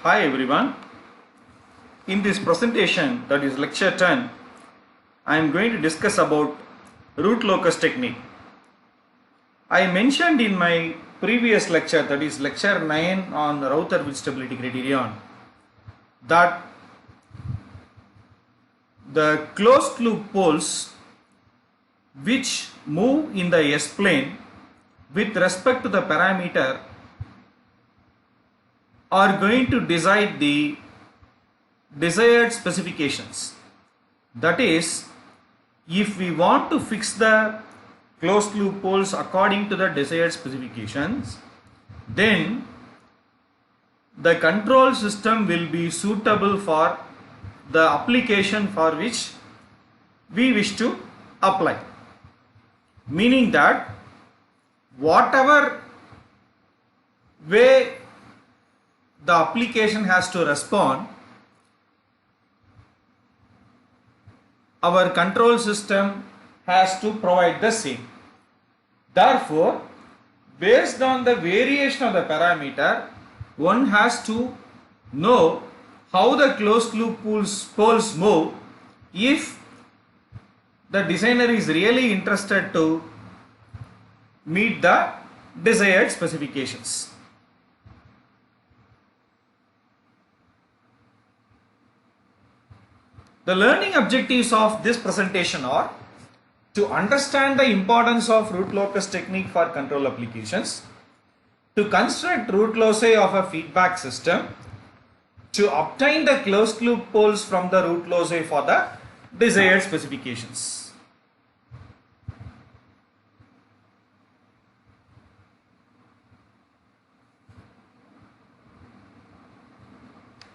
Hi everyone. In this presentation, that is lecture 10, I am going to discuss about root locus technique. I mentioned in my previous lecture, that is lecture 9 on router with stability criterion, that the closed loop poles which move in the S plane with respect to the parameter are going to decide the desired specifications. That is, if we want to fix the closed loop poles according to the desired specifications, then the control system will be suitable for the application for which we wish to apply. Meaning that whatever way the application has to respond, our control system has to provide the same. Therefore, based on the variation of the parameter, one has to know how the closed loop poles move if the designer is really interested to meet the desired specifications. The learning objectives of this presentation are to understand the importance of root locus technique for control applications, to construct root loci of a feedback system, to obtain the closed loop poles from the root loci for the desired specifications.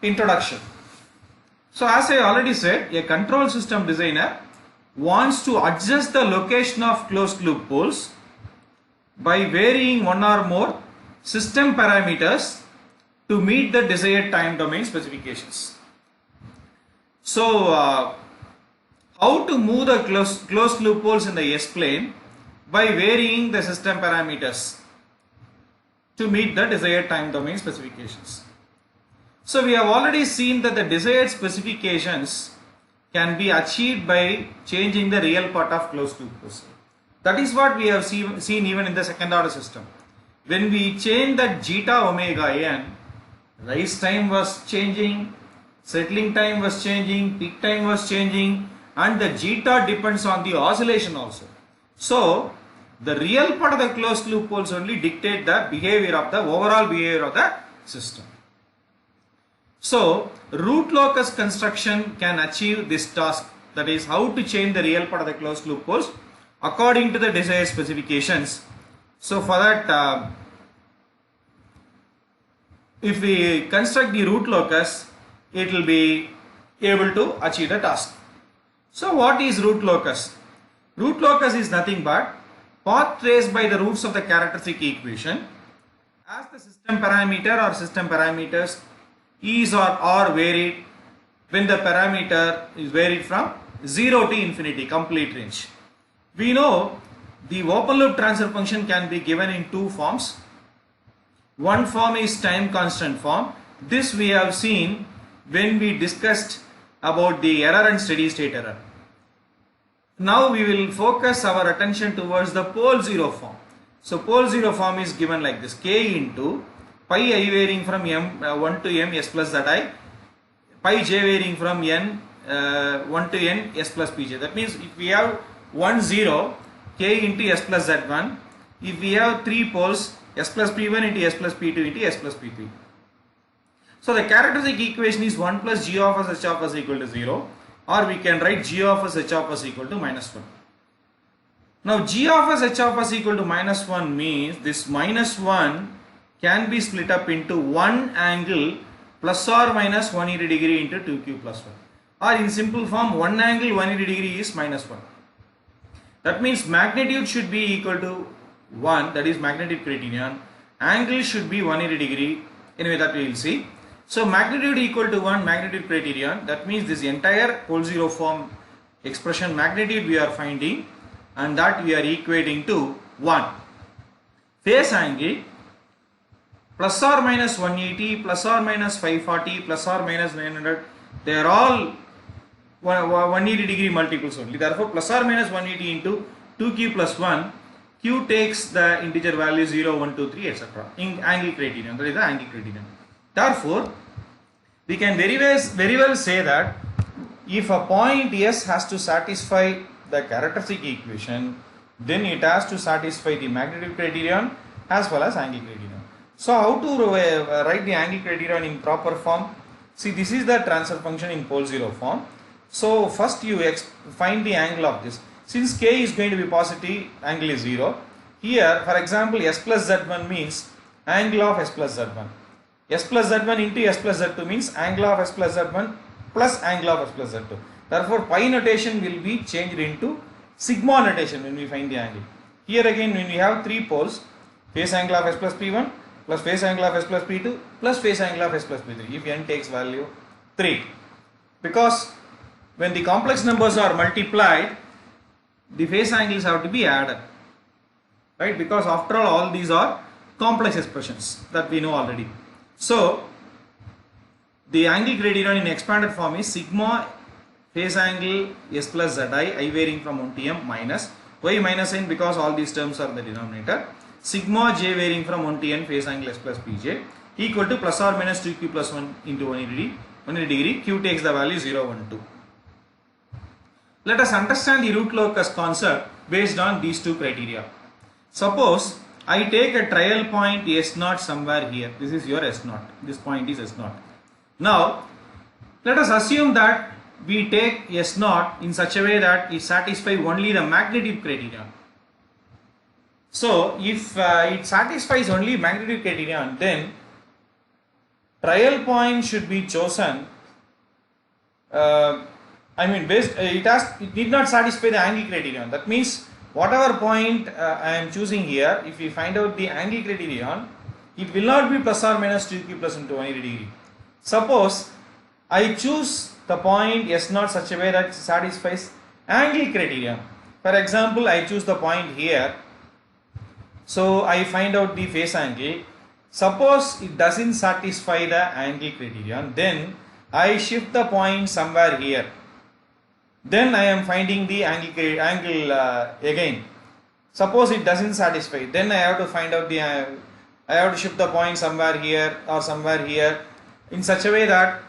Introduction. So as I already said, a control system designer wants to adjust the location of closed loop poles by varying one or more system parameters to meet the desired time domain specifications. So how to move the closed loop poles in the S plane? By varying the system parameters to meet the desired time domain specifications. So we have already seen that the desired specifications can be achieved by changing the real part of closed loop poles. That is what we have seen even in the second order system. When we change that zeta omega n, rise time was changing, settling time was changing, peak time was changing, and the zeta depends on the oscillation also. So the real part of the closed loop poles only dictate the behavior of the overall behavior of the system. So root locus construction can achieve this task, that is how to change the real part of the closed loop poles according to the desired specifications. So for that, if we construct the root locus, it will be able to achieve the task. So what is root locus? Root locus is nothing but path traced by the roots of the characteristic equation as the system parameter or system parameters is or are varied when the parameter is varied from 0 to infinity, complete range. We know the open loop transfer function can be given in two forms. One form is time constant form. This we have seen when we discussed about the error and steady state error. Now we will focus our attention towards the pole 0 form. So pole 0 form is given like this: k into pi I varying from m1 to m s plus zi, pi j varying from n 1 to n s plus pj. That means if we have 1 0, k into s plus z1. If we have 3 poles, s plus p1 into s plus p2 into s plus p3. So the characteristic equation is 1 plus g of s h of s equal to 0, or we can write g of s h of s equal to minus 1. Now g of s h of s equal to minus 1 means this minus 1 can be split up into one angle plus or minus 180 degree into 2q plus 1, or in simple form, one angle 180 degree is minus 1. That means magnitude should be equal to 1, that is magnitude criterion. Angle should be 180 degree, anyway that we will see. So magnitude equal to 1, magnitude criterion, that means this entire pole 0 form expression magnitude we are finding, and that we are equating to 1. Phase angle plus or minus 180, plus or minus 540, plus or minus 900, they are all 180 degree multiples only. Therefore, plus or minus 180 into 2q plus 1, q takes the integer value 0, 1, 2, 3, etc. in angle criterion. That is the angle criterion. Therefore, we can very well say that if a point S has to satisfy the characteristic equation, then it has to satisfy the magnitude criterion as well as angle criterion. So how to write the angle criterion in proper form? See, this is the transfer function in pole 0 form. So first you find the angle of this. Since k is going to be positive, angle is 0. Here, for example, s plus z1 means angle of s plus z1. S plus z1 into s plus z2 means angle of s plus z1 plus angle of s plus z2. Therefore, pi notation will be changed into sigma notation when we find the angle. Here again, when we have three poles, face angle of s plus p1 plus face angle of s plus p2 plus face angle of s plus p3 if n takes value 3. Because when the complex numbers are multiplied, the face angles have to be added, right? Because after all these are complex expressions that we know already. So the angle criterion in expanded form is sigma face angle s plus zi, I varying from 1 to m, minus y minus n because all these terms are in the denominator, sigma j varying from 1 to n face angle s plus pj equal to plus or minus 2q plus 1 into 180 degree, q takes the value 0, 1, 2. Let us understand the root locus concept based on these two criteria. Suppose I take a trial point S0 somewhere here. This is your S0. This point is S0. Now, let us assume that we take S0 in such a way that it satisfies only the magnitude criterion. So, if it satisfies only magnitude criterion, then trial point should be chosen. It did not satisfy the angle criterion. That means whatever point I am choosing here, if we find out the angle criterion, it will not be plus or minus 2q plus into 180 degree. Suppose I choose the point S0 such a way that satisfies angle criterion. For example, I choose the point here. So I find out the face angle. Suppose it doesn't satisfy the angle criterion, then I shift the point somewhere here. Then I am finding the angle again. Suppose it doesn't satisfy, then I have to find out the I have to shift the point somewhere here or somewhere here in such a way that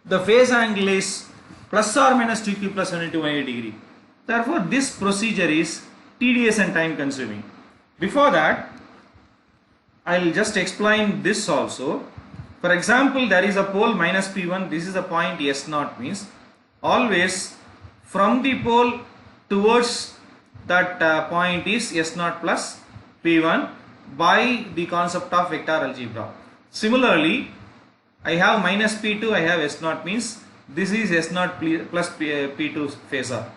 the phase angle is plus or minus 2q plus 1 into 180 degree. Therefore, this procedure is tedious and time consuming. Before that, I will just explain this also. For example, there is a pole minus p1. This is a point S0 means always from the pole towards that point is S0 plus P1 by the concept of vector algebra. Similarly, I have minus P2, I have S0 means this is S0 plus P2 phasor.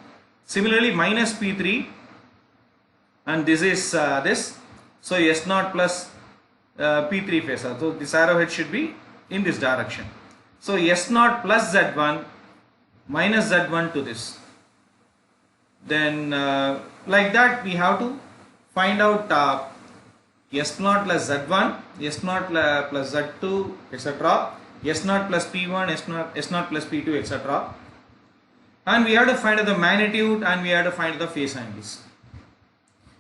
Similarly, minus P3 and this is this. So S0 plus P3 phasor. So this arrowhead should be in this direction. So S0 plus Z1 minus Z1 to this. Then like that we have to find out S0 plus Z1, S0 plus Z2, etc. S0 plus P1, S0 plus P2, etc. And we have to find out the magnitude and we have to find the phase angles.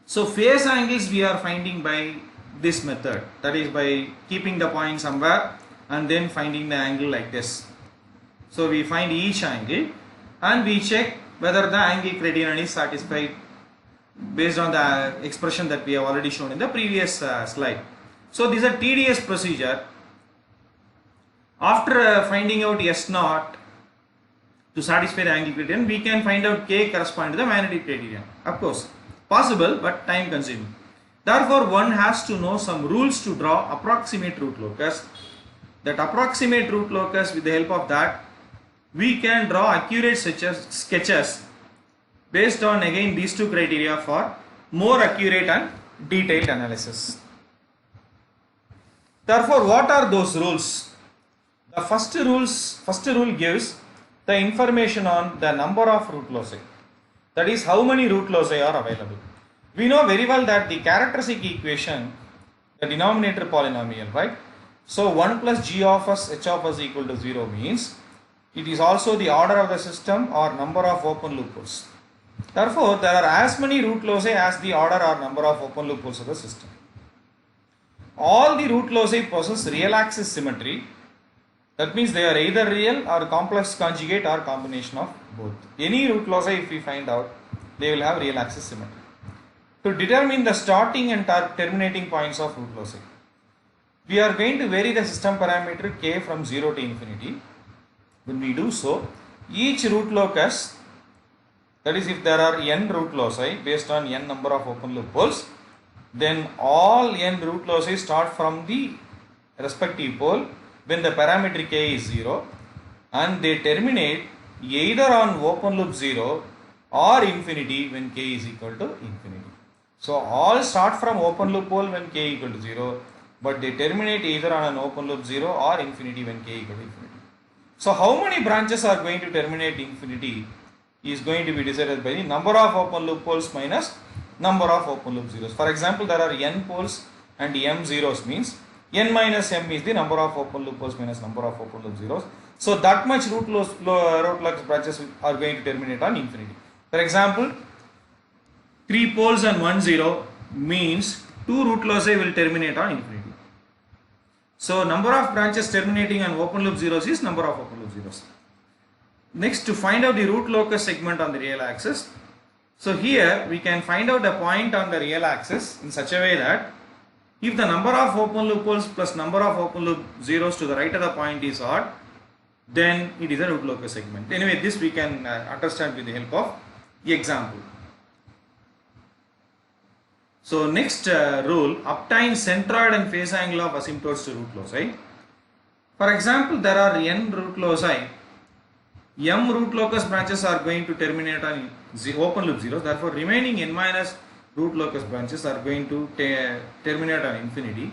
So phase angles we are finding by this method, that is by keeping the point somewhere and then finding the angle like this. So we find each angle and we check whether the angle criterion is satisfied based on the expression that we have already shown in the previous slide. So this is a tedious procedure. After finding out S0 to satisfy the angle criterion, we can find out K corresponding to the magnitude criterion. Of course, possible but time consuming. Therefore, one has to know some rules to draw approximate root locus. That approximate root locus, with the help of that, we can draw accurate sketches based on again these two criteria for more accurate and detailed analysis. Therefore, what are those rules? The first rule gives the information on the number of root loci. That is, how many root loci are available. We know very well that the characteristic equation the denominator polynomial, right? So 1 plus g of s h of s equal to 0 means it is also the order of the system or number of open loopholes. Therefore, there are as many root loci as the order or number of open loopholes of the system. All the root loci possess real axis symmetry. That means they are either real or complex conjugate or combination of both. Any root loci, if we find out, they will have real axis symmetry. To determine the starting and terminating points of root loci, we are going to vary the system parameter k from 0 to infinity. When we do so, each root locus, that is if there are n root loci based on n number of open loopholes, then all n root loci start from the respective pole when the parameter k is 0 and they terminate either on open loop 0 or infinity when k is equal to infinity. So all start from open loop pole when k equal to 0, but they terminate either on an open loop 0 or infinity when k equal to infinity. So how many branches are going to terminate infinity is going to be decided by the number of open loop poles minus number of open loop zeros. For example, there are n poles and m zeros means n minus m is the number of open loop poles minus number of open loop zeros. So that much root locus branches are going to terminate on infinity. For example, 3 poles and 1 0 means 2 root loci will terminate on infinity. So number of branches terminating on open loop zeros is number of open loop zeros. Next, to find out the root locus segment on the real axis. So here we can find out a point on the real axis in such a way that if the number of open loop poles plus number of open loop zeros to the right of the point is odd, then it is a root locus segment. Anyway, this we can understand with the help of the example. So next rule, obtain centroid and phase angle of asymptotes to root loci. For example, there are n root loci. M root locus branches are going to terminate on open loop zeros. Therefore, remaining n minus root locus branches are going to terminate on infinity.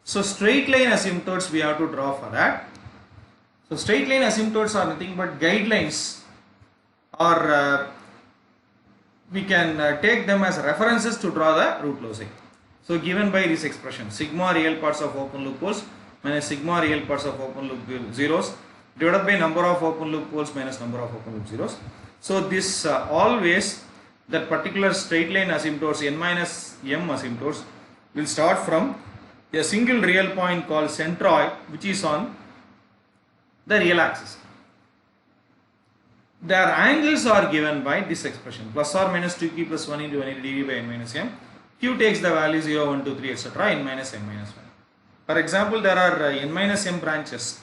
So straight line asymptotes we have to draw for that. So straight line asymptotes are nothing but guidelines, or we can take them as references to draw the root loci. So given by this expression, sigma real parts of open loop poles minus sigma real parts of open loop zeros divided by number of open loop poles minus number of open loop zeros. So this always that particular straight line asymptotes n minus m asymptotes will start from a single real point called centroid, which is on the real axis. Their angles are given by this expression, plus or minus 2q plus 1 into 1 into dv by n minus m. Q takes the value 0, 1, 2, 3, etc. n minus m minus 1. For example, there are n minus m branches.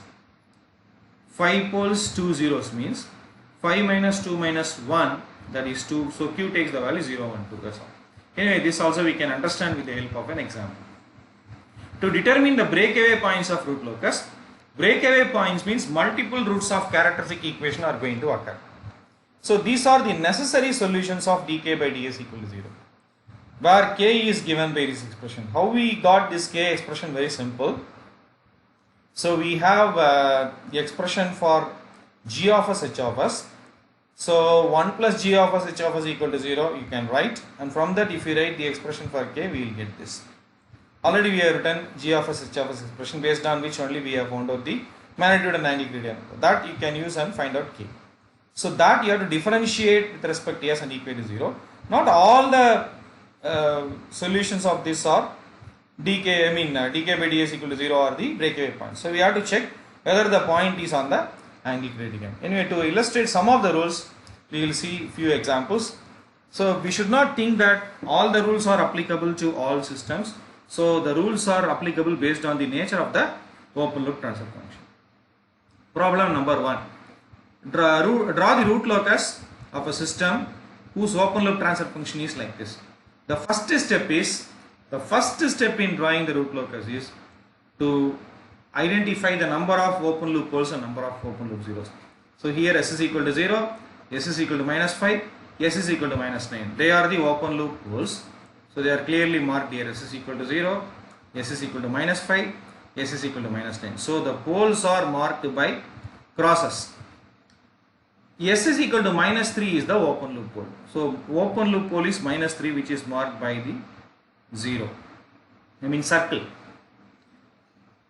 5 poles, 2 zeros means 5 minus 2 minus 1, that is 2. So Q takes the value 0, 1, 2. That's all. Anyway, this also we can understand with the help of an example. To determine the breakaway points of root locus, breakaway points means multiple roots of characteristic equation are going to occur. So these are the necessary solutions of dk by ds equal to 0, where k is given by this expression. How we got this k expression? Very simple. So we have the expression for g of s h of s. So 1 plus g of s h of s equal to 0 you can write, and from that if you write the expression for k, we will get this. Already we have written g of s h of s expression, based on which only we have found out the magnitude and angle gradient. That you can use and find out k. So that you have to differentiate with respect to s and equal to 0. Not all the solutions of this are dk by ds equal to 0 are the breakaway point. So we have to check whether the point is on the angle gradient. Anyway, to illustrate some of the rules, we will see few examples. So we should not think that all the rules are applicable to all systems. So the rules are applicable based on the nature of the open loop transfer function. Problem number 1. Draw the root locus of a system whose open loop transfer function is like this. The first step in drawing the root locus is to identify the number of open loop poles and number of open loop zeros. So here s is equal to 0, s is equal to minus 5, s is equal to minus 9. They are the open loop poles. So they are clearly marked here. S is equal to 0, s is equal to minus 5, s is equal to minus 9. So the poles are marked by crosses. S is equal to minus 3 is the open loop pole. So open loop pole is minus 3, which is marked by the 0. I mean circle.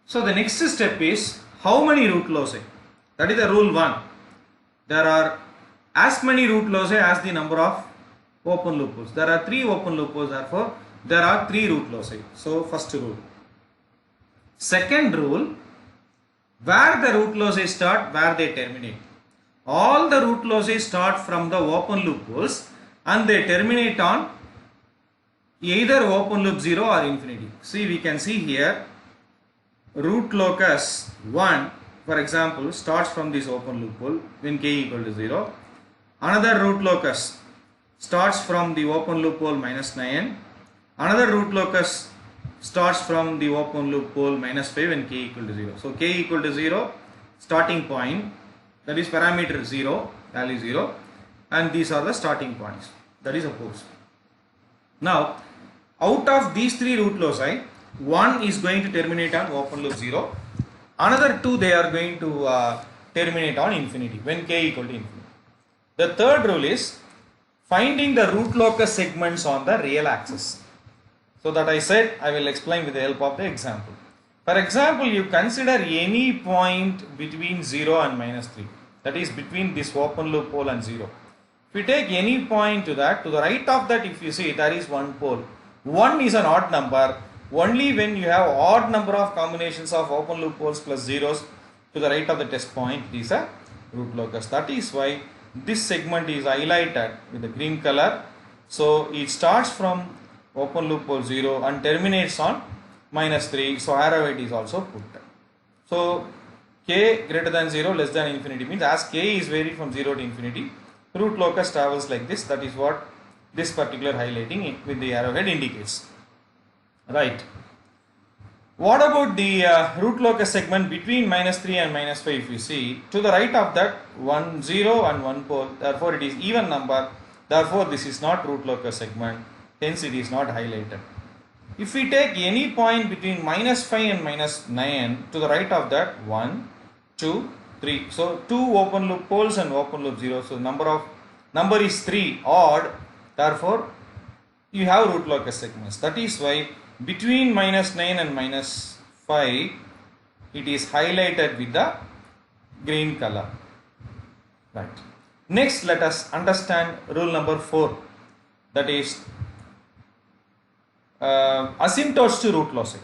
So the next step is how many root loci? That is the rule 1. There are as many root loci as the number of open loopholes. There are 3 open loopholes, therefore there are 3 root loci. So first rule. Second rule, where the root loci start, where they terminate. All the root loci start from the open loopholes and they terminate on either open loop 0 or infinity. See, we can see here root locus 1, for example, starts from this open loophole when k equal to 0. Another root locus starts from the open loophole minus 9. Another root locus starts from the open loophole minus 5 when k equal to 0. So k equal to 0, starting point, that is parameter 0, value 0, and these are the starting points, that is opposed. Now, out of these 3 root loci, one is going to terminate on open loop 0, another 2 they are going to terminate on infinity when k equal to infinity. The third rule is finding the root locus segments on the real axis. So that I said I will explain with the help of the example. For example, you consider any point between 0 and minus 3, that is between this open loop pole and 0. If you take any point to that, to the right of that, if you see, there is one pole. 1 is an odd number. Only when you have odd number of combinations of open loop poles plus zeros to the right of the test point, it is a root locus. That is why this segment is highlighted with the green color. So it starts from open loop pole 0 and terminates on minus 3. So arrow weight is also put. So k greater than 0, less than infinity means as k is varied from 0 to infinity, root locus travels like this. That is what this particular highlighting with the arrowhead indicates. Right. What about the root locus segment between minus 3 and minus 5? If you see, to the right of that, 1, 0 and 1 pole, therefore it is even number, therefore this is not root locus segment, hence it is not highlighted. If we take any point between minus 5 and minus 9, to the right of that, 1, 2, 3. So 2 open loop poles and open loop 0. So number is 3 odd, therefore you have root locus segments. That is why between minus 9 and minus 5 it is highlighted with the green color. Right. Next, let us understand rule number 4, that is asymptotes to root loci.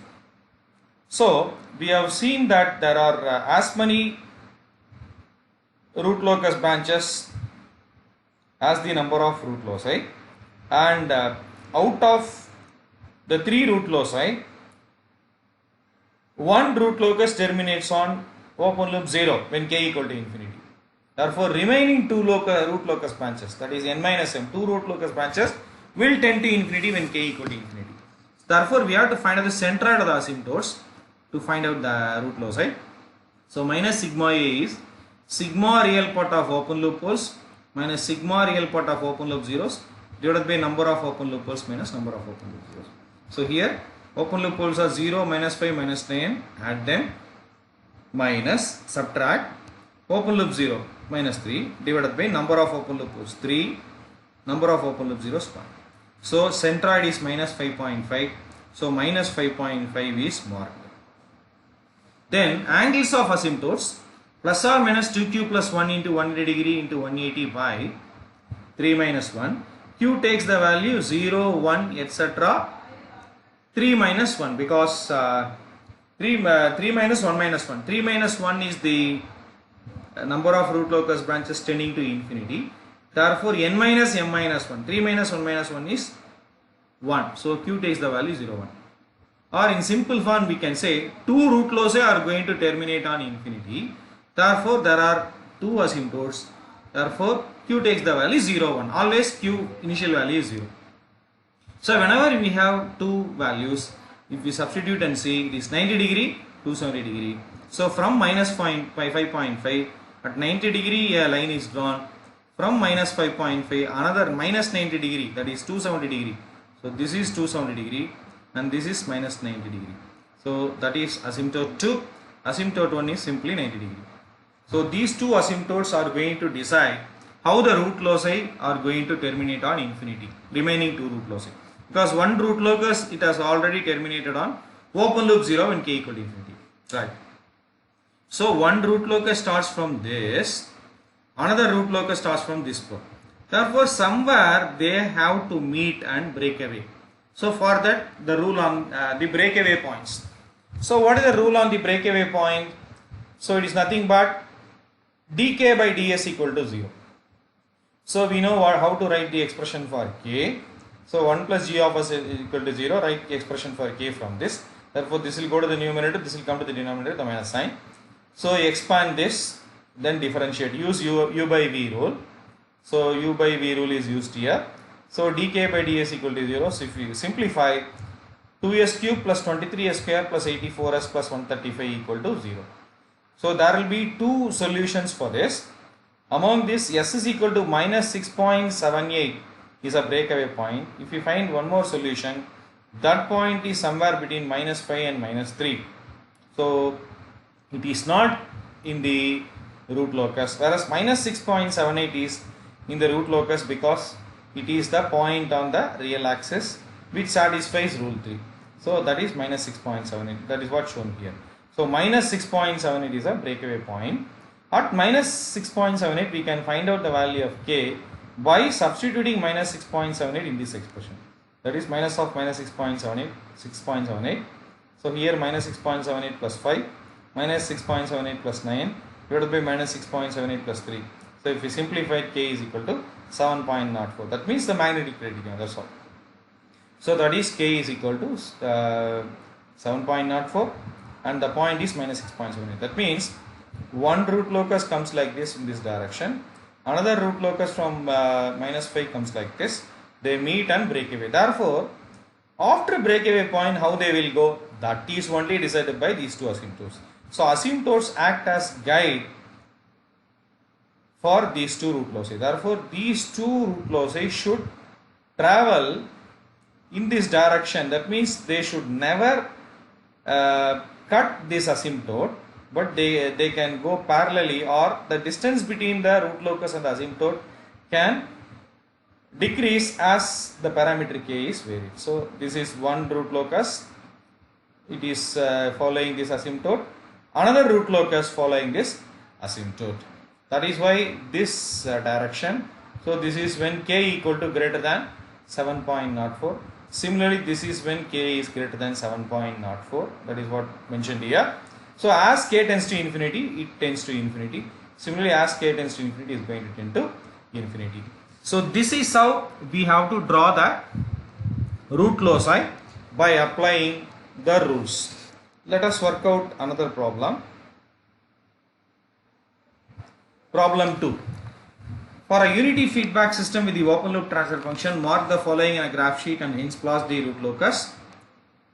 So we have seen that there are as many root locus branches as the number of root loci, and out of the 3 root loci, 1 root locus terminates on open loop 0 when k equal to infinity. Therefore, remaining 2 root locus branches, that is n minus m, 2 root locus branches will tend to infinity when k equal to infinity. Therefore, we have to find out the centroid of the asymptotes to find out the root loci. So, minus sigma a is sigma real part of open loop poles minus sigma real part of open loop zeros divided by number of open loop poles minus number of open loop zeros. So here open loop poles are 0, minus 5, minus 9, add them, minus, subtract, open loop 0, minus 3, divided by number of open loop poles 3, number of open loop zeros 1. So centroid is minus 5.5, so minus 5.5 is marked. Then angles of asymptotes, plus or minus 2q plus 1 into 180 degree into 180 by 3 minus 1, q takes the value 0, 1, etc. 3 minus 1 because 3 minus 1 minus 1. 3 minus 1 is the number of root locus branches tending to infinity. Therefore, n minus m minus 1. 3 minus 1 minus 1 is 1. So, q takes the value 0, 1. Or in simple form, we can say 2 root loci are going to terminate on infinity. Therefore, there are 2 asymptotes. Therefore, q takes the value 0, 1. Always q initial value is 0. So whenever we have 2 values, if we substitute and see, it is 90 degree, 270 degree. So from minus 5.5 at 90 degree a line is drawn. From minus 5.5 another minus 90 degree, that is 270 degree. So this is 270 degree and this is minus 90 degree. So that is asymptote 2. Asymptote 1 is simply 90 degree. So these 2 asymptotes are going to decide how the root loci are going to terminate on infinity, remaining 2 root loci. because one root locus it has already terminated on open loop 0 when k equal to infinity, right? So one root locus starts from this, another root locus starts from this pole. Therefore somewhere they have to meet and break away. So for that the rule on the breakaway points. So what is the rule on the breakaway point? So it is nothing but dk by ds equal to 0. So we know how to write the expression for k. So 1 plus g of s is equal to 0. Write the expression for k from this. Therefore this will go to the numerator, this will come to the denominator, the minus sign. So expand this, then differentiate. Use u by v rule. So u by v rule is used here. So dk by ds equal to 0. So if you simplify, 2s cube plus 23s square plus 84s plus 135 equal to 0. So there will be two solutions for this. Among this, s is equal to minus 6.78 is a breakaway point. If you find one more solution, that point is somewhere between minus 5 and minus 3. So it is not in the root locus, whereas minus 6.78 is in the root locus because it is the point on the real axis which satisfies rule 3. So that is minus 6.78. That is what shown here. So minus 6.78 is a breakaway point. At minus 6.78 we can find out the value of k by substituting minus 6.78 in this expression. That is minus of minus 6.78. So here minus 6.78 plus 5, minus 6.78 plus 9 divided by minus 6.78 plus 3. So if we simplify, k is equal to 7.04. That means the magnetic radius, that's all. So that is k is equal to 7.04 and the point is minus 6.78. That means one root locus comes like this in this direction, another root locus from minus 5 comes like this. They meet and break away. Therefore, after breakaway point, how they will go, that is only decided by these two asymptotes. So asymptotes act as guide for these two root loci. Therefore, these two root loci should travel in this direction. That means they should never cut this asymptote, but they can go parallelly, or the distance between the root locus and the asymptote can decrease as the parameter k is varied. So this is one root locus, it is following this asymptote, another root locus following this asymptote. That is why this direction. So this is when k equal to greater than 7.04. Similarly, this is when k is greater than 7.04. That is what mentioned here. So as k tends to infinity, it tends to infinity. Similarly, as k tends to infinity, is going to tend to infinity. So this is how we have to draw the root loci by applying the rules. Let us work out another problem. Problem 2. For a unity feedback system with the open loop transfer function, mark the following in a graph sheet and hence plot the root locus.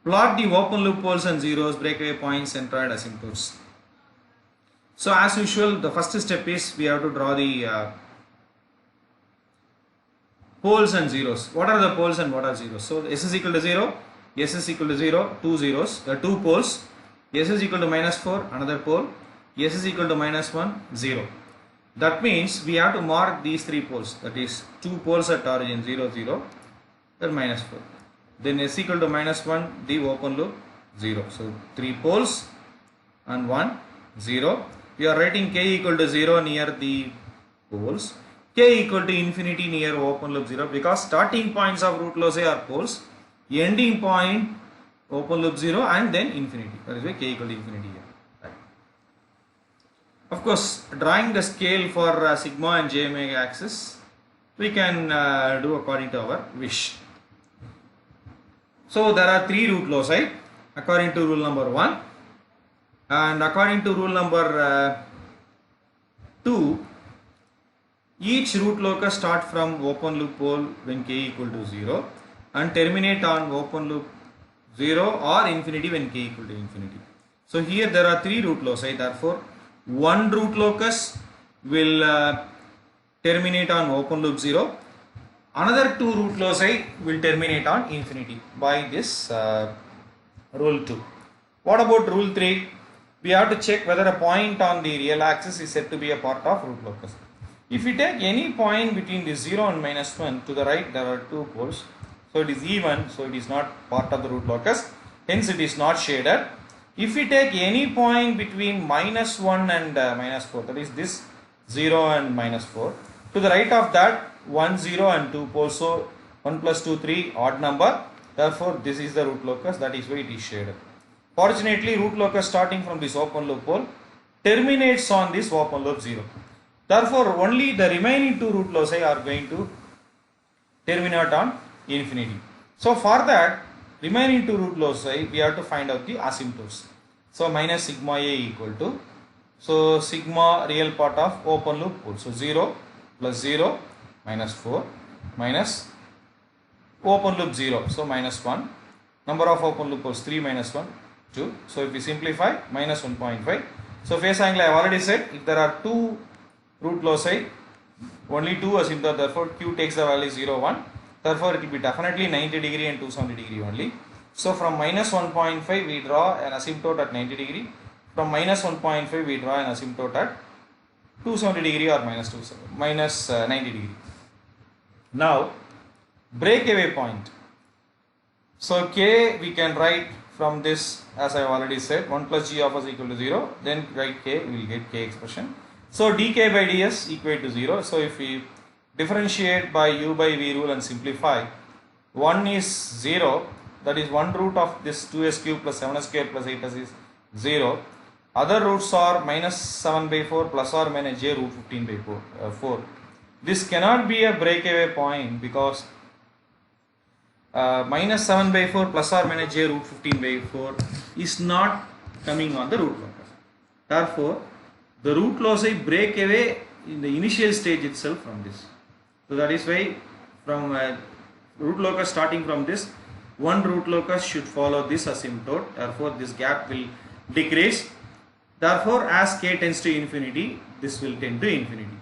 Plot the open loop poles and zeros, breakaway points, centroid, asymptotes. So as usual, the first step is we have to draw the poles and zeros. What are the poles and what are zeros? So s is equal to 0, s is equal to 0, two zeros, two poles, s is equal to minus 4, another pole, s is equal to minus 1, 0. That means we have to mark these three poles, that is two poles at origin 0, 0, then minus 4. Then s equal to minus 1, the open loop 0. So 3 poles and 1, 0. We are writing k equal to 0 near the poles, k equal to infinity near open loop 0, because starting points of root loci are poles, ending point open loop 0 and then infinity. That is why k equal to infinity here. Right. Of course, drawing the scale for sigma and j omega axis, we can do according to our wish. So there are 3 root loci according to rule number 1, and according to rule number 2, each root locus start from open loop pole when k equal to 0 and terminate on open loop 0 or infinity when k equal to infinity. So here there are 3 root loci, therefore one root locus will terminate on open loop 0, another 2 root loci will terminate on infinity by this rule 2. What about rule 3? We have to check whether a point on the real axis is said to be a part of root locus. If we take any point between the 0 and minus 1, to the right there are 2 poles. So it is even, so it is not part of the root locus, hence it is not shaded. If we take any point between minus 1 and minus 4, that is this 0 and minus 4, to the right of that 1, 0 and 2 poles, so 1 plus 2, 3 odd number, therefore this is the root locus, that is why it is shaded. Fortunately, root locus starting from this open loop pole terminates on this open loop 0. Therefore, only the remaining two root loci are going to terminate on infinity. So, for that remaining two root loci, we have to find out the asymptotes. So, minus sigma a equal to, so sigma real part of open loop pole. So, 0 plus 0 minus 4 minus open loop 0. So, minus 1. Number of open loop poles 3 minus 1, 2. So, if we simplify, minus 1.5. So, phase angle I have already said, if there are two root loci, only two asymptote, therefore Q takes the value 0, 1. Therefore, it will be definitely 90 degree and 270 degree only. So, from minus 1.5 we draw an asymptote at 90 degree. From minus 1.5 we draw an asymptote at 270 degree or minus 90 degree. Now, breakaway point. So, K we can write from this, as I have already said, 1 plus G of s equal to 0. Then write K, we will get K expression. So, dk by ds equal to 0. So, if we differentiate by u by v rule and simplify, 1 is 0, that is 1 root of this 2s cube plus 7s square plus 8s is 0. Other roots are minus 7 by 4 plus or minus j root 15 by 4. This cannot be a breakaway point because minus 7 by 4 plus or minus j root 15 by 4 is not coming on the root locus. Therefore, the root loci break away in the initial stage itself from this. So that is why from root locus starting from this, one root locus should follow this asymptote. Therefore, this gap will decrease. Therefore, as k tends to infinity, this will tend to infinity.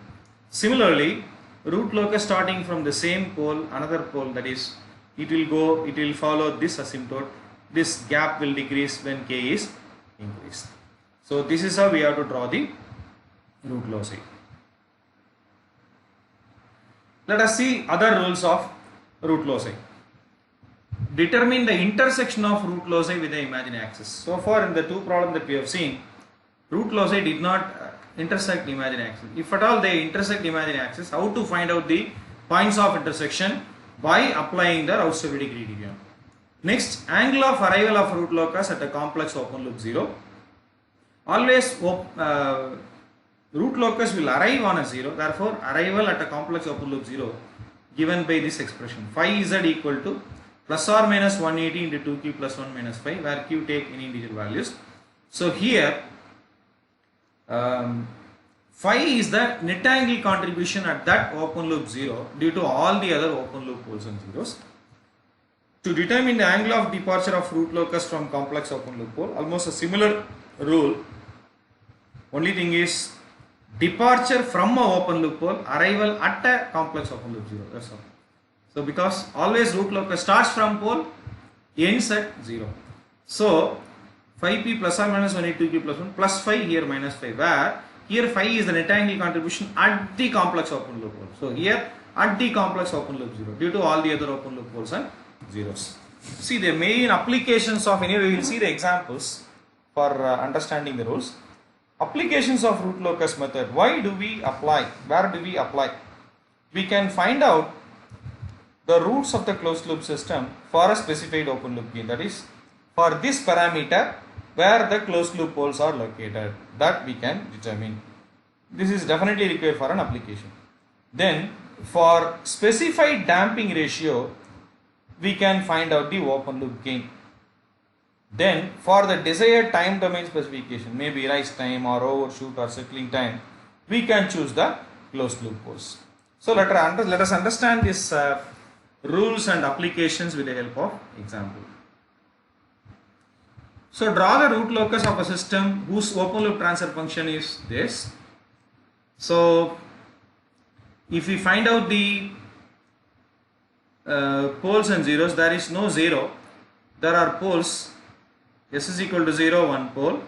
Similarly, root locus starting from the same pole, another pole, that is, it will follow this asymptote. This gap will decrease when k is increased. So this is how we have to draw the root loci. Let us see other rules of root loci. Determine the intersection of root loci with the imaginary axis. So far in the two problems that we have seen, root loci did not intersect imaginary axis. If at all they intersect imaginary axis, how to find out the points of intersection? By applying the Rauschenberg criterion. Next, angle of arrival of root locus at a complex open loop 0. Always root locus will arrive on a 0, therefore arrival at a complex open loop 0 given by this expression phi z equal to plus or minus 180 into 2q plus 1 minus 5, where q take any integer values. So here phi is the net angle contribution at that open loop 0 due to all the other open loop poles and zeros. To determine the angle of departure of root locus from complex open loop pole, almost a similar rule. Only thing is departure from a open loop pole, arrival at a complex open loop 0. That's all. So because always root locus starts from pole, ends at 0. So phi p plus or minus 182q plus 1 plus phi here minus 5, where here phi is the net angle contribution at the complex open loop pole. So here at the complex open loop 0 due to all the other open loop poles and zeros. See the main applications of, anyway we will see the examples for understanding the rules. Applications of root locus method. Why do we apply? Where do we apply? We can find out the roots of the closed loop system for a specified open loop gain. That is, for this parameter where the closed loop poles are located, that we can determine. This is definitely required for an application. Then for specified damping ratio, we can find out the open loop gain. Then for the desired time domain specification, maybe rise time or overshoot or settling time, we can choose the closed loop poles. So let us understand these rules and applications with the help of example. So draw the root locus of a system whose open loop transfer function is this. So if we find out the poles and zeros, there is no 0. There are poles. S is equal to 0, one pole.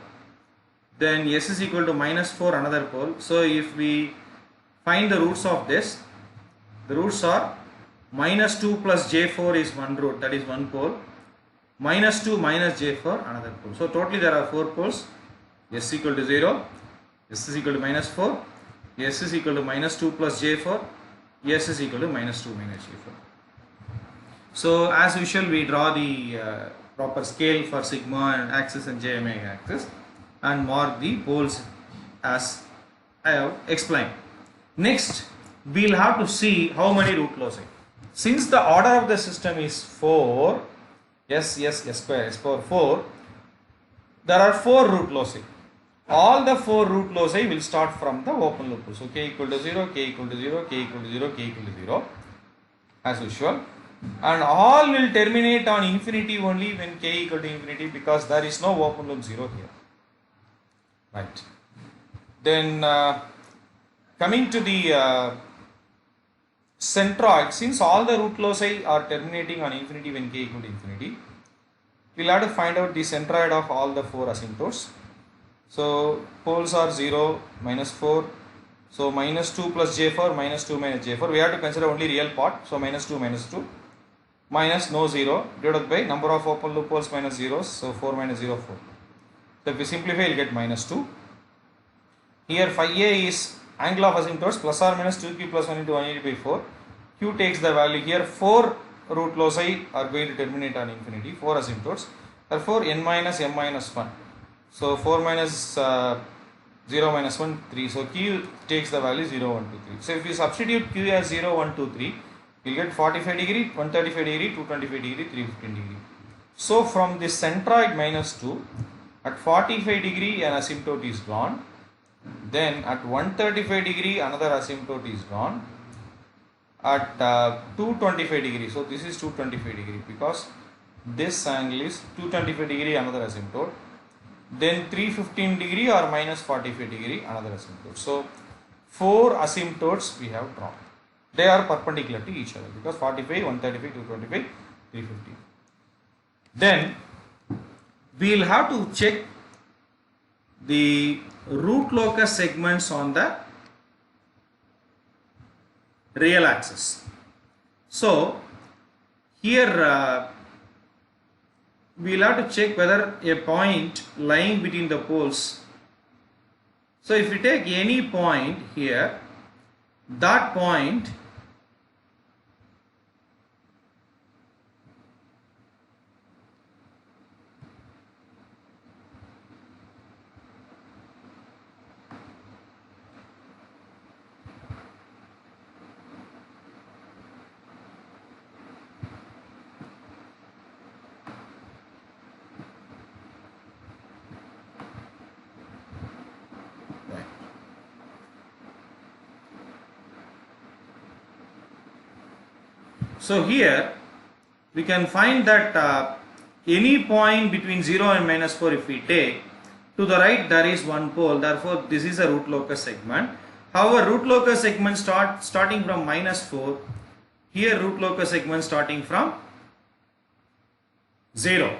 Then S is equal to minus 4, another pole. So if we find the roots of this, the roots are minus 2 plus j4 is one root, that is one pole, minus 2 minus j4 another pole. So totally there are 4 poles. S equal to 0, S is equal to minus 4, S is equal to minus 2 plus j4, S is equal to minus 2 minus j4. So as usual we draw the proper scale for sigma and axis and j omega axis and mark the poles as I have explained. Next we will have to see how many root loci. Since the order of the system is 4, S square, S power 4, there are 4 root loci. All the 4 root loci will start from the open loop. So k equal to 0, k equal to 0, k equal to 0, k equal to 0 as usual. And all will terminate on infinity only when k equal to infinity, because there is no open loop 0 here. Right. Then coming to the centroid, since all the root loci are terminating on infinity when k equal to infinity, we will have to find out the centroid of all the 4 asymptotes. So poles are 0, minus 4, so minus 2 plus j4, minus 2 minus j4, we have to consider only real part, so minus 2 minus 2, minus no 0 divided by number of open loop poles minus zeros, so 4 minus 0, 4. So if we simplify, you will get minus 2. Here phi a is angle of asymptotes plus or minus 2q plus 1 into 180 by 4. Q takes the value here, 4 root loci are going to terminate on infinity, 4 asymptotes, therefore n minus m minus 1. So 4 minus 0 minus 1, 3. So Q takes the value 0, 1, 2, 3. So if you substitute Q as 0, 1, 2, 3, you will get 45 degree, 135 degree, 225 degree, 315 degree. So from this centroid minus 2, at 45 degree an asymptote is gone. Then at 135 degree another asymptote is gone. At 225 degree, so this is 225 degree because this angle is 225 degree another asymptote. Then 315 degree or minus 45 degree another asymptote. So 4 asymptotes we have drawn. They are perpendicular to each other because 45, 135, 225, 315. Then we will have to check the root locus segments on the real axis. So here we will have to check whether a point lying between the poles. So if we take any point here, that point so here we can find that any point between 0 and minus 4 if we take, to the right there is one pole, therefore this is a root locus segment. However, root locus segment starting from minus 4, here root locus segment starting from 0.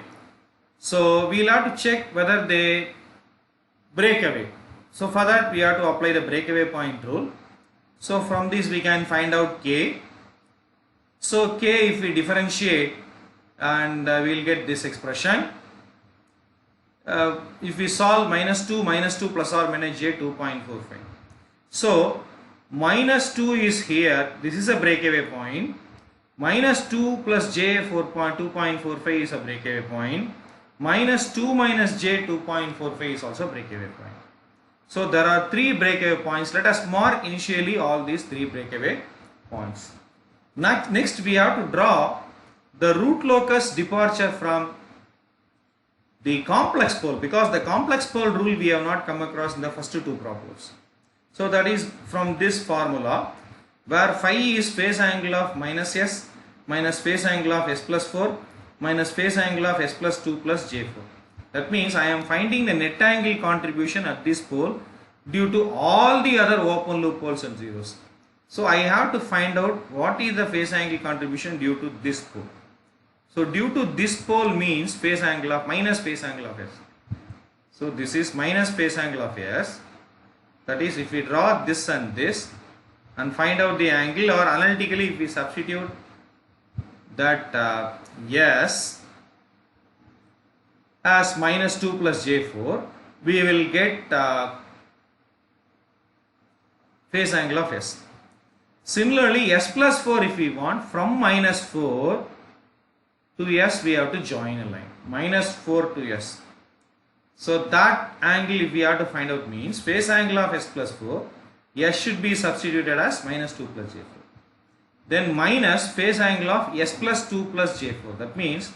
So we will have to check whether they break away. So for that we have to apply the breakaway point rule. So from this we can find out k. So k, if we differentiate, and we will get this expression. If we solve minus 2 plus or minus j, 2.45. So minus 2 is here, this is a breakaway point. Minus 2 plus j 2.45 is a breakaway point. Minus 2 minus j 2.45 is also breakaway point. So there are 3 breakaway points. Let us mark initially all these 3 breakaway points. Next we have to draw the root locus departure from the complex pole, because the complex pole rule we have not come across in the first 2 problems. So that is from this formula, where phi is phase angle of minus s minus phase angle of s plus 4 minus phase angle of s plus 2 plus j4. That means I am finding the net angle contribution at this pole due to all the other open loop poles and zeros. So I have to find out what is the phase angle contribution due to this pole. So due to this pole means phase angle of minus phase angle of s. So this is minus phase angle of s. That is, if we draw this and find out the angle, or analytically if we substitute that S as minus 2 plus J4, we will get phase angle of S. Similarly, S plus 4 if we want, from minus 4 to S we have to join a line, minus 4 to S. So that angle if we have to find out means phase angle of S plus 4, S should be substituted as minus 2 plus J4. Then minus phase angle of S plus 2 plus J4. That means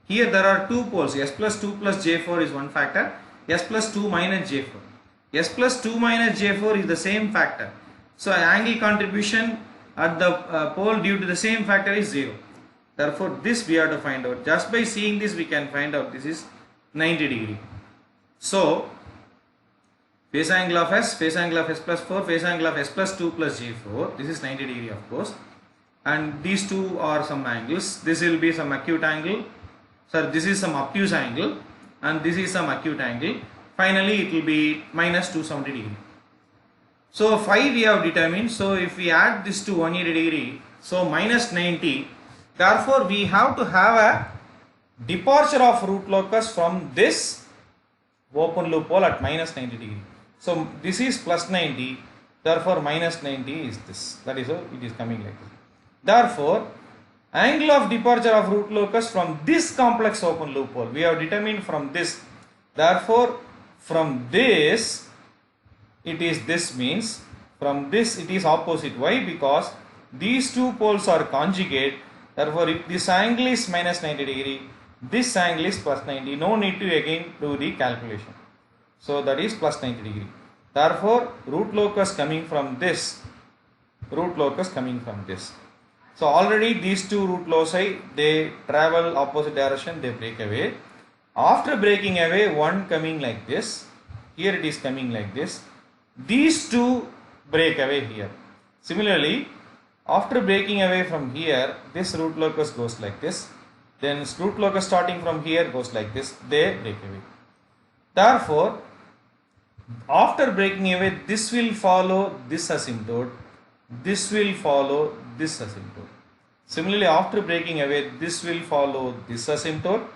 here there are two poles, S plus 2 plus J4 is one factor, S plus 2 minus J4. S plus 2 minus J4 is the same factor. So angle contribution at the pole due to the same factor is 0. Therefore this we have to find out. Just by seeing this we can find out this is 90 degree. So phase angle of S, phase angle of S plus 4, phase angle of S plus 2 plus J4, this is 90 degree of course, and these two are some angles. This will be some acute angle, this is some obtuse angle, and this is some acute angle. Finally it will be minus 270 degree. So 5 we have determined, so if we add this to 180 degree, so minus 90, therefore we have to have a departure of root locus from this open loop pole at minus 90 degree. So this is plus 90, therefore minus 90 is this, that is how it is coming like this. Therefore angle of departure of root locus from this complex open loop pole we have determined from this, therefore from this it is this, means from this it is opposite. Why? Because these two poles are conjugate, therefore if this angle is minus 90 degree, this angle is plus 90, no need to again do the calculation. So that is plus 90 degree. Therefore root locus coming from this, root locus coming from this. So already these two root loci, they travel opposite direction, they break away. After breaking away, one coming like this, here it is coming like this, these two break away here. Similarly, after breaking away from here, this root locus goes like this, then root locus starting from here goes like this, they break away. Therefore, after breaking away, this will follow this asymptote, this will follow this asymptote. Similarly, after breaking away, this will follow this asymptote,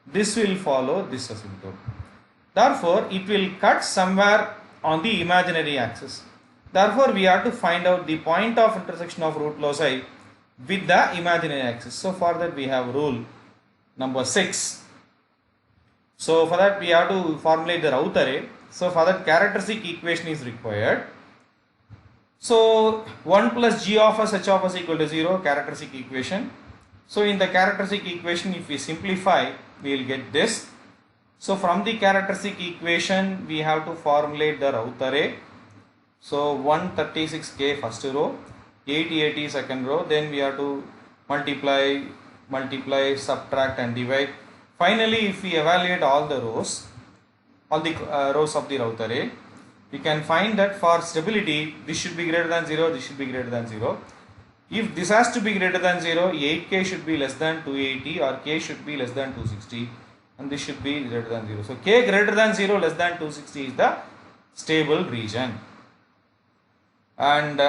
this will follow this asymptote. Therefore, it will cut somewhere on the imaginary axis. Therefore, we have to find out the point of intersection of root loci with the imaginary axis. So, for that we have rule number 6. So, for that we have to formulate the Routh array. So, for that characteristic equation is required. So, 1 plus g of s h of s equal to 0, characteristic equation. So, in the characteristic equation if we simplify, we will get this. So, from the characteristic equation we have to formulate the Routh array. So, 136k first row, 8080 second row, then we have to multiply, subtract and divide. Finally, if we evaluate all the rows, rows of the Routh array, we can find that for stability this should be greater than 0, this should be greater than 0. If this has to be greater than 0, 8k should be less than 280 or k should be less than 260, and this should be greater than 0. So k greater than 0, less than 260 is the stable region. And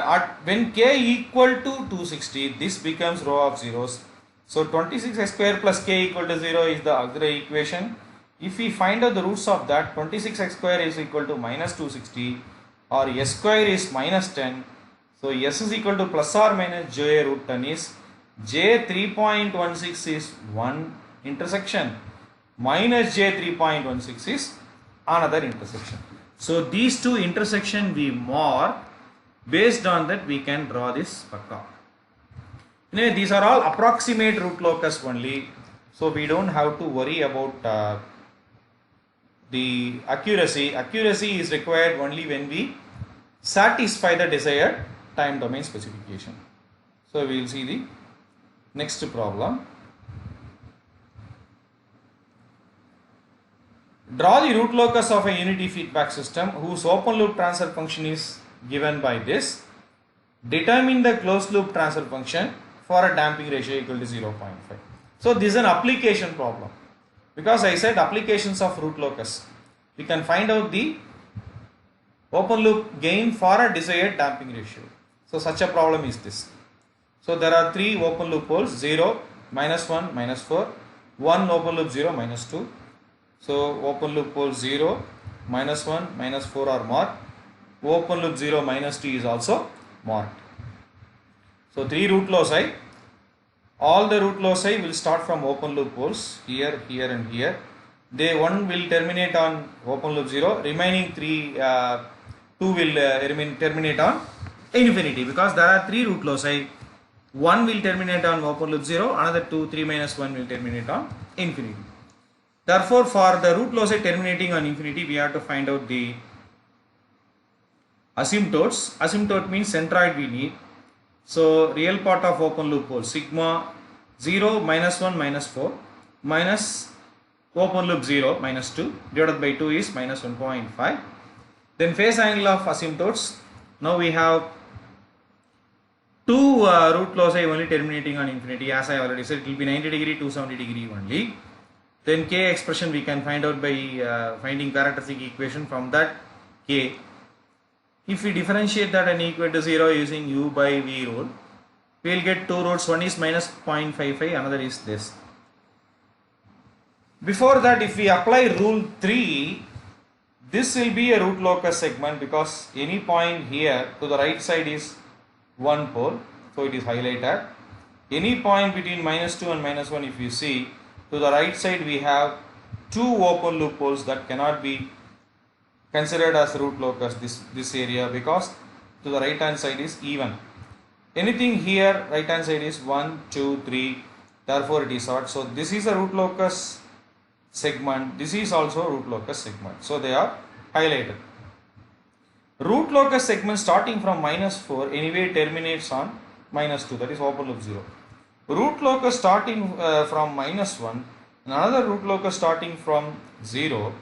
when k equal to 260, this becomes row of zeros. So 26x square plus k equal to 0 is the auxiliary equation. If we find out the roots of that, 26x square is equal to minus 260 or s square is minus 10. So s is equal to plus or minus j root 10 is j 3.16 is one intersection, minus j 3.16 is another intersection. So these two intersection we mark, based on that we can draw this pakka. Anyway, these are all approximate root locus only, so we don't have to worry about the accuracy. Accuracy is required only when we satisfy the desired time domain specification. So we will see the next problem. Draw the root locus of a unity feedback system whose open loop transfer function is given by this. Determine the closed loop transfer function for a damping ratio equal to 0.5. So this is an application problem, because I said applications of root locus. We can find out the open loop gain for a desired damping ratio. So such a problem is this. So there are 3 open loop poles, 0, -1, -4, 1 open loop 0, -2. So open loop pole 0, -1, -4 are marked. Open loop 0, -2 is also marked. So 3 root loci. All the root loci will start from open loop poles here, here and here. One will terminate on open loop 0, remaining 2 will terminate on infinity, because there are 3 root loci. One will terminate on open loop 0, another 2, 3 minus 1 will terminate on infinity. Therefore, for the root loci terminating on infinity, we have to find out the asymptotes. Asymptote means centroid we need. So, real part of open loop pole, sigma 0, -1, -4, minus open loop 0, -2, divided by 2 is -1.5. Then phase angle of asymptotes. Now we have 2 root loci only terminating on infinity. As I already said, it will be 90 degree, 270 degree only. Then k expression we can find out by finding characteristic equation. From that k, if we differentiate that and equal to 0 using u by v rule, we will get 2 roots. One is -0.55, another is this. Before that, if we apply rule 3, this will be a root locus segment, because any point here to the right side is one pole, so it is highlighted. Any point between -2 and -1, if you see, to the right side we have 2 open loop poles that cannot be considered as root locus, this area, because to the right hand side is even. Anything here right hand side is 1, 2, 3, therefore it is odd. So this is a root locus segment, this is also root locus segment, so they are highlighted. Root locus segment starting from -4 anyway terminates on -2, that is open loop 0. Root locus starting from -1, another root locus starting from 0,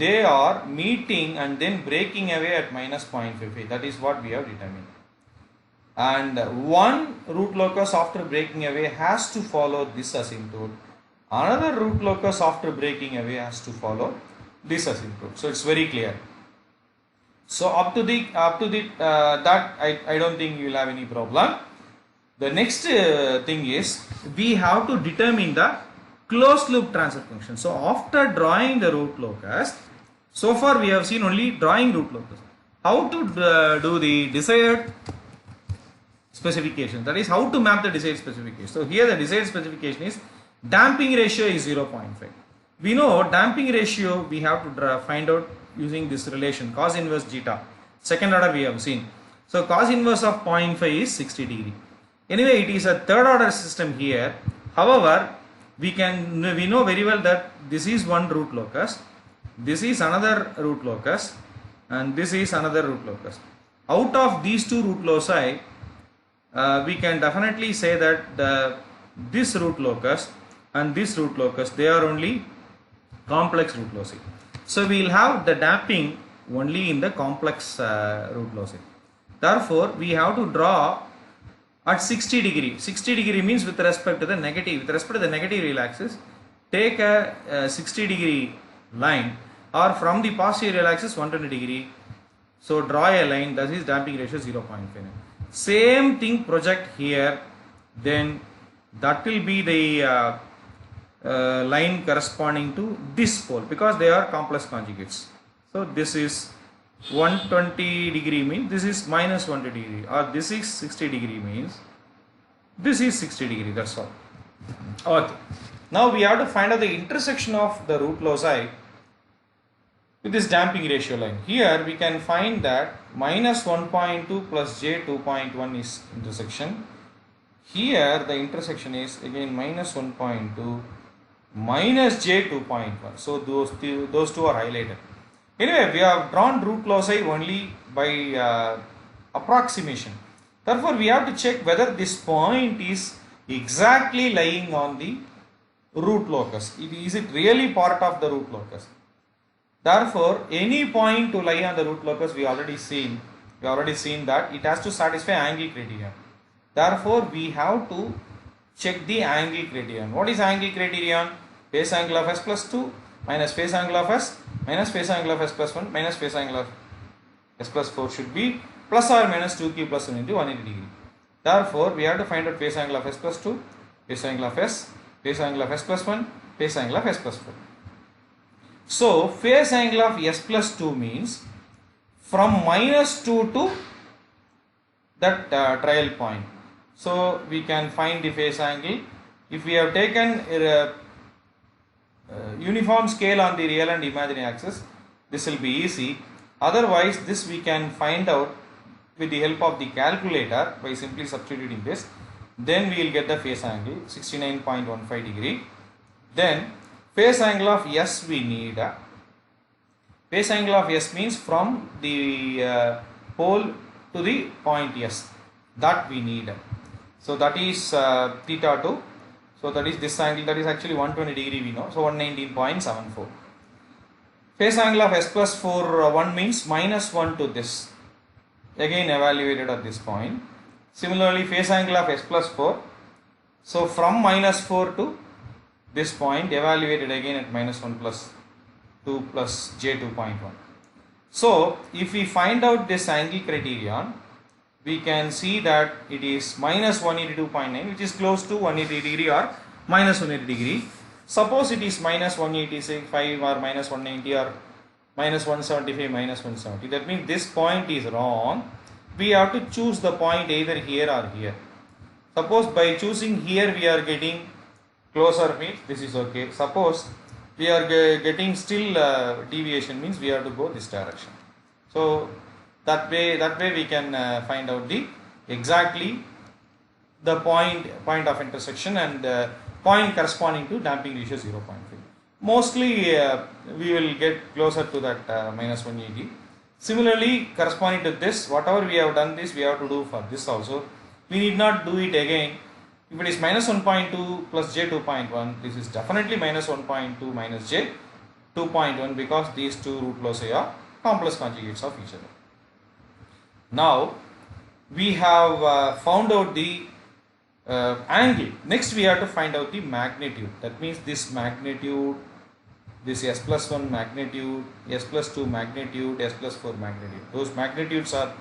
they are meeting and then breaking away at -0.55, that is what we have determined. And one root locus after breaking away has to follow this asymptote. Another root locus after breaking away has to follow this asymptote. So it's very clear. So up to that I don't think you will have any problem. The next thing is we have to determine the closed loop transfer function. So after drawing the root locus, so far we have seen only drawing root locus. How to do the desired specification, that is how to map the desired specification. So here the desired specification is damping ratio is 0.5. We know damping ratio we have to find out using this relation cos inverse zeta. Second order we have seen. So cos inverse of 0.5 is 60 degree. Anyway, it is a third order system here. However, we know very well that this is one root locus, this is another root locus, and this is another root locus. Out of these two root loci, we can definitely say that this root locus and this root locus, they are only complex root loci. So we will have the damping only in the complex root loci. Therefore, we have to draw at 60 degree. 60 degree means with respect to the negative. With respect to the negative real axis, take a 60 degree line, or from the positive real axis 120 degree. So draw a line, that is damping ratio 0.5. Same thing project here, then that will be the line corresponding to this pole, because they are complex conjugates. So this is 120 degree means this is minus 120 degree, or this is 60 degree means this is 60 degree, that's all. Okay. Now we have to find out the intersection of the root loci with this damping ratio line. Here we can find that minus 1.2 plus j 2.1 is intersection. Here the intersection is again minus 1.2 minus j 2.1. So those two are highlighted. Anyway, we have drawn root loci only by approximation. Therefore, we have to check whether this point is exactly lying on the root locus. Is it really part of the root locus? Therefore, any point to lie on the root locus, we already seen that it has to satisfy angle criterion. Therefore, we have to check the angle criterion. What is angle criterion? Phase angle of s plus 2 minus phase angle of s minus phase angle of s plus 1 minus phase angle of s plus 4 should be plus or minus 2q plus 1 into 180 degree. Therefore, we have to find out phase angle of s plus 2, phase angle of s, phase angle of s plus 1, phase angle of s plus 4. So, phase angle of s plus 2 means from minus 2 to that trial point. So, we can find the phase angle. If we have taken a uniform scale on the real and imaginary axis, this will be easy. Otherwise, this we can find out with the help of the calculator by simply substituting this. Then we will get the phase angle 69.15 degree. Then phase angle of S we need. Phase angle of S means from the pole to the point S, that we need. So that is theta 2. So that is this angle, that is actually 120 degree we know. So 119.74. Phase angle of S plus 4 1 means minus 1 to this. Again evaluated at this point. Similarly, phase angle of S plus 4. So from minus 4 to this point evaluated again at minus 1 plus 2 plus j 2.1. So if we find out this angle criterion, we can see that it is minus 182.9, which is close to 180 degree or minus 180 degree. Suppose it is minus 185 or minus 190 or minus 175 minus 170. That means this point is wrong. We have to choose the point either here or here. Suppose by choosing here we are getting closer, means this is okay. Suppose we are getting still deviation, means we have to go this direction. So that way we can find out the exactly the point of intersection and point corresponding to damping ratio 0.5. Mostly we will get closer to that minus 180. Similarly, corresponding to this, whatever we have done this, we have to do for this also. We need not do it again. If it is minus 1.2 plus j 2.1, this is definitely minus 1.2 minus j 2.1 because these two root loci are complex conjugates of each other. Now, we have found out the angle. Next, we have to find out the magnitude. That means this magnitude, this s plus 1 magnitude, s plus 2 magnitude, s plus 4 magnitude. Those magnitudes are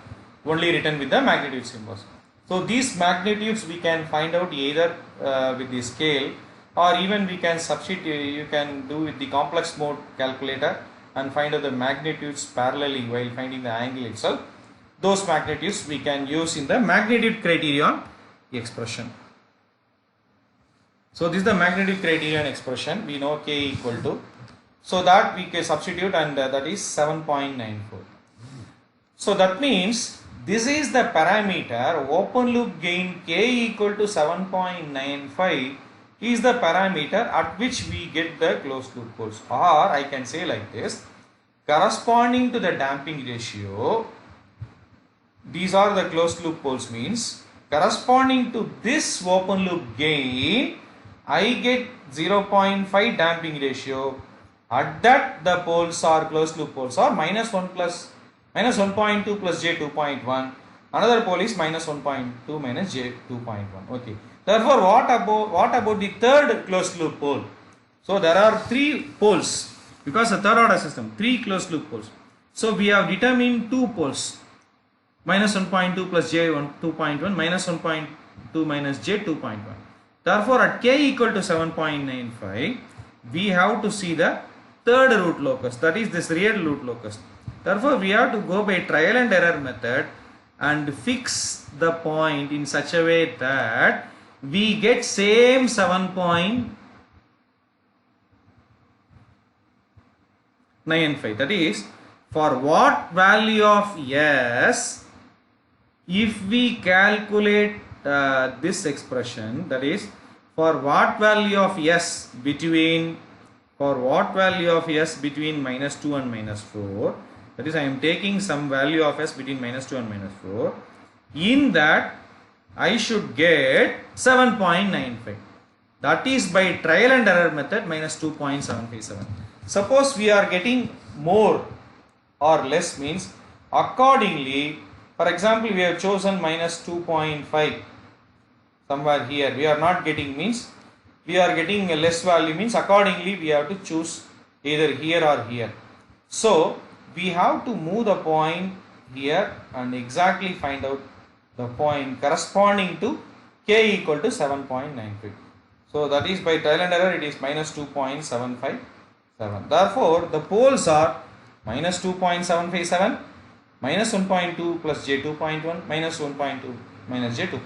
only written with the magnitude symbols. So these magnitudes we can find out either with the scale, or even we can substitute, you can do with the complex mode calculator and find out the magnitudes parallelly while finding the angle itself. Those magnitudes we can use in the magnitude criterion expression. So this is the magnitude criterion expression. We know k equal to, so that we can substitute, and that is 7.94. So that means this is the parameter open loop gain k equal to 7.95 is the parameter at which we get the closed loop poles. Or I can say like this, corresponding to the damping ratio, these are the closed loop poles, means corresponding to this open loop gain, I get 0.5 damping ratio. At that the poles are closed loop poles are minus 1 plus minus 1.2 plus j 2.1. Another pole is minus 1.2 minus j 2.1. Okay. Therefore, what about the third closed loop pole? So there are three poles because the third order system, three closed loop poles. So we have determined two poles, minus 1.2 plus j 2.1 minus 1.2 minus j 2.1. Therefore, at k equal to 7.95, we have to see the third root locus, that is this real root locus. Therefore, we have to go by trial and error method and fix the point in such a way that we get same 7.95. That is, for what value of s, if we calculate this expression, that is, for what value of s between minus 2 and minus 4, that is, I am taking some value of s between minus 2 and minus 4, in that I should get 7.95. That is by trial and error method minus 2.757. Suppose we are getting more or less, means accordingly, for example, we have chosen minus 2.5 somewhere here, we are not getting, means we are getting a less value, means accordingly we have to choose either here or here. So we have to move the point here and exactly find out the point corresponding to K equal to 7.93. So that is by trial and error it is minus 2.757. Therefore, the poles are minus 2.757, minus 1.2 plus j 2.1, minus 1.2 minus j 2.1.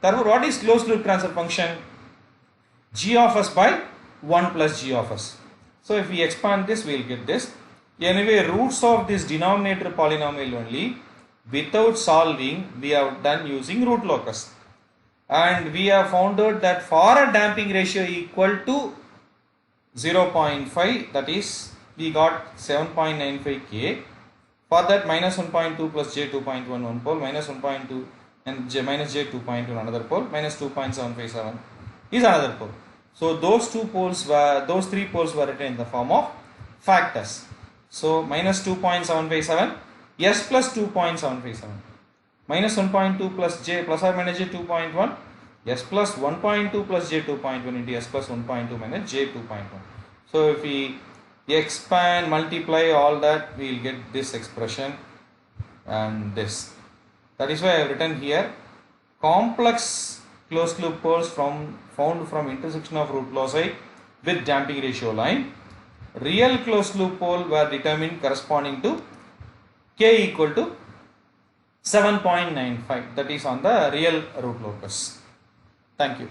Therefore, what is closed loop transfer function? G of s by 1 plus g of s. So if we expand this, we will get this. Anyway, roots of this denominator polynomial only, without solving, we have done using root locus. And we have found out that for a damping ratio equal to 0.5, that is, we got 7.95K. For that, minus 1.2 plus j 2.1 one pole, minus 1.2 and minus j 2.1 another pole, minus 2.757 is another pole. So those three poles were written in the form of factors. So minus 2.757, s plus 2.757, minus 1.2 plus j plus or minus j 2.1, s plus 1.2 plus j 2.1 into s plus 1.2 minus j 2.1. So if we expand, multiply all that, we will get this expression and this. That is why I have written here complex closed loop poles found from intersection of root loci with damping ratio line. Real closed loop pole were determined corresponding to K equal to 7.95, that is on the real root locus. Thank you.